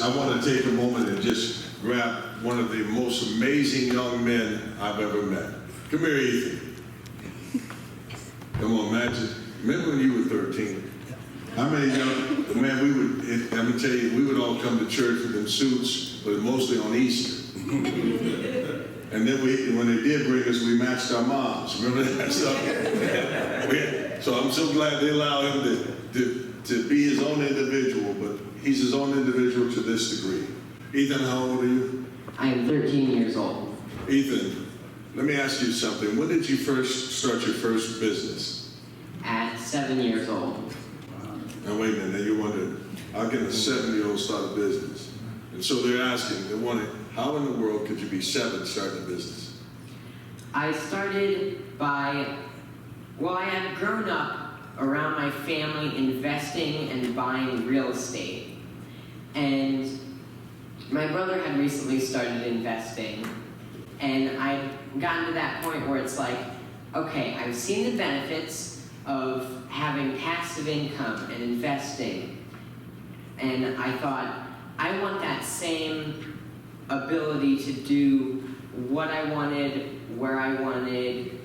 I want to take a moment and just grab one of the most amazing young men I've ever met. Come here, Ethan. Come on, Magic. Remember when you were 13? How many young, man, I'm going to tell you, we would all come to church with them suits, but mostly on Easter. And then when they did bring us, we matched our moms. Remember that stuff? So I'm so glad they allow him to be his own individual, but he's his own individual to this degree. Ethan, how old are you? I am 13 years old. Ethan, let me ask you something. When did you first start your first business? At 7 years old. Now wait a minute, now you're wondering, how can a 7-year-old start a business? And so they're asking, they're wondering, how in the world could you be 7 starting a business? I started by, well, I had grown up around my family investing and buying real estate. And my brother had recently started investing, and I'd gotten to that point where it's like, okay, I've seen the benefits of having passive income and investing, and I thought, I want that same ability to do what I wanted, where I wanted,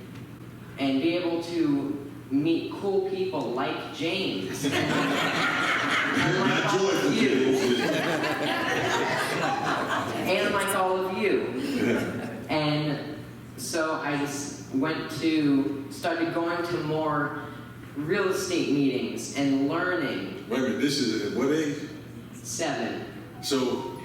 and be able to meet cool people like James. And like all of you. And like all of you. And so I just started going to more real estate meetings and learning. Wait a minute, this is at what age? 7. So,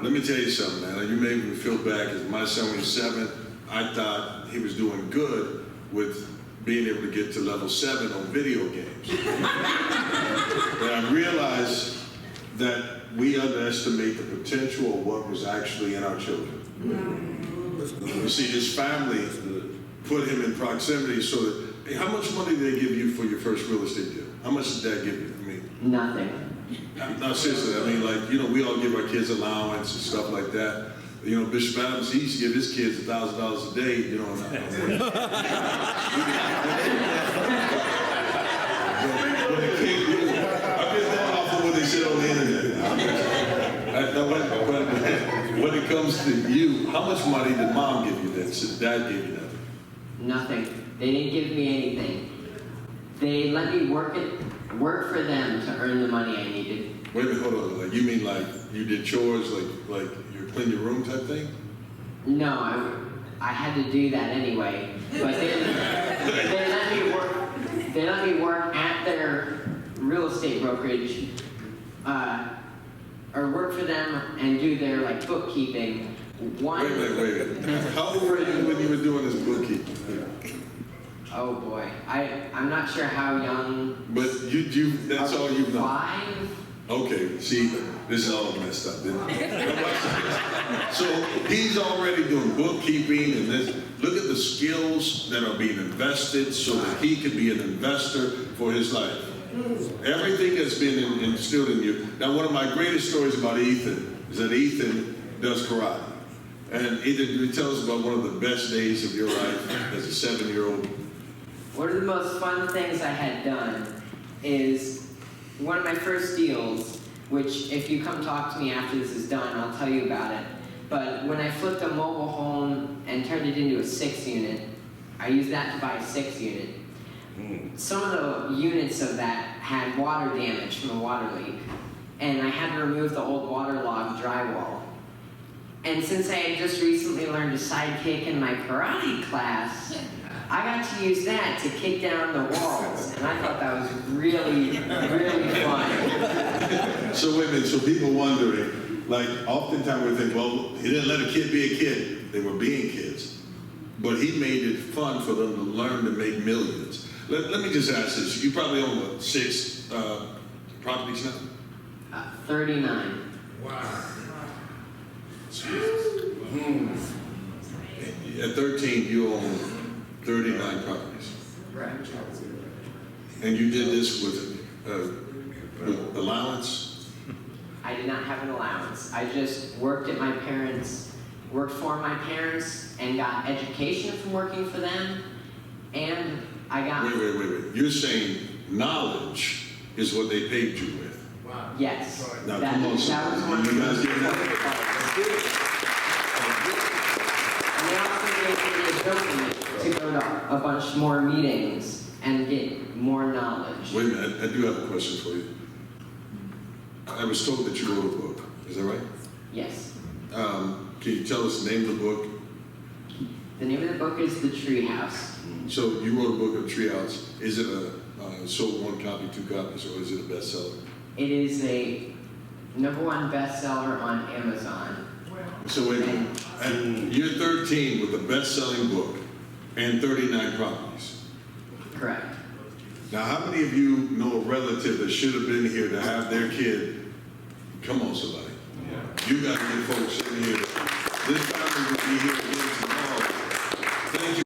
let me tell you something, man. You made me feel bad because my son was 7. I thought he was doing good with being able to get to level 7 on video games. But I realized that we underestimate the potential of what was actually in our children. You see, his family put him in proximity so that, hey, how much money did they give you for your first real estate deal? How much did that give you? I mean, Nothing. no, seriously, I mean, like, you know, we all give our kids allowance and stuff like that. You know, Bishop Adams, he used to give his kids $1,000 a day, you know. I'm just going off of what they said on the internet. When it comes to you, how much money did mom give you then? So dad gave you nothing? Nothing. They didn't give me anything. They let me work for them to earn the money I needed. Wait a minute, hold on. Like, you mean like you did chores, like you clean your room type thing? No, I had to do that anyway. But they let me work at their real estate brokerage, or work for them and do their like bookkeeping. Wait a minute. How old were you when you were doing this bookkeeping? Oh boy, I'm not sure how young. But that's all you've done. 5. Okay, see, this is all messed up, didn't it? So he's already doing bookkeeping and this. Look at the skills that are being invested so that he can be an investor for his life. Everything that's been instilled in you. Now, one of my greatest stories about Ethan is that Ethan does karate. And Ethan, tell us about one of the best days of your life as a 7-year-old. One of the most fun things I had done is one of my first deals, which if you come talk to me after this is done, I'll tell you about it. But when I flipped a mobile home and turned it into a 6-unit, I used that to buy a 6-unit. Some of the units of that had water damage from a water leak, and I had to remove the old waterlogged drywall. And since I had just recently learned a sidekick in my karate class, I got to use that to kick down the walls, and I thought that was really, really fun. So wait a minute, so people wondering, like oftentimes we think, well, he didn't let a kid be a kid. They were being kids. But he made it fun for them to learn to make millions. Let me just ask this. You probably own, what, 6 properties now? 39. Wow. At 13, you own 39 properties. Right. And you did this with allowance? I did not have an allowance. I just worked for my parents, and got education from working for them, and I got... Wait. You're saying knowledge is what they paid you with. Yes. Now, that, come on, that was one of you the guys most get that? important parts. And they also gave me the ability to go to a bunch more meetings and get more knowledge. Wait a minute, I do have a question for you. I was told that you wrote a book, is that right? Yes. Can you tell us the name of the book? The name of the book is The Treehouse. So you wrote a book of Treehouse. Is it a sold one copy, 2 copies, or is it a bestseller? It is a #1 bestseller on Amazon. So wait a minute, and you're 13 with a best-selling book and 39 properties. Correct. Now, how many of you know a relative that should have been here to have their kid? Come on, somebody. You got to get folks in here. This family will be here again tomorrow. Thank you.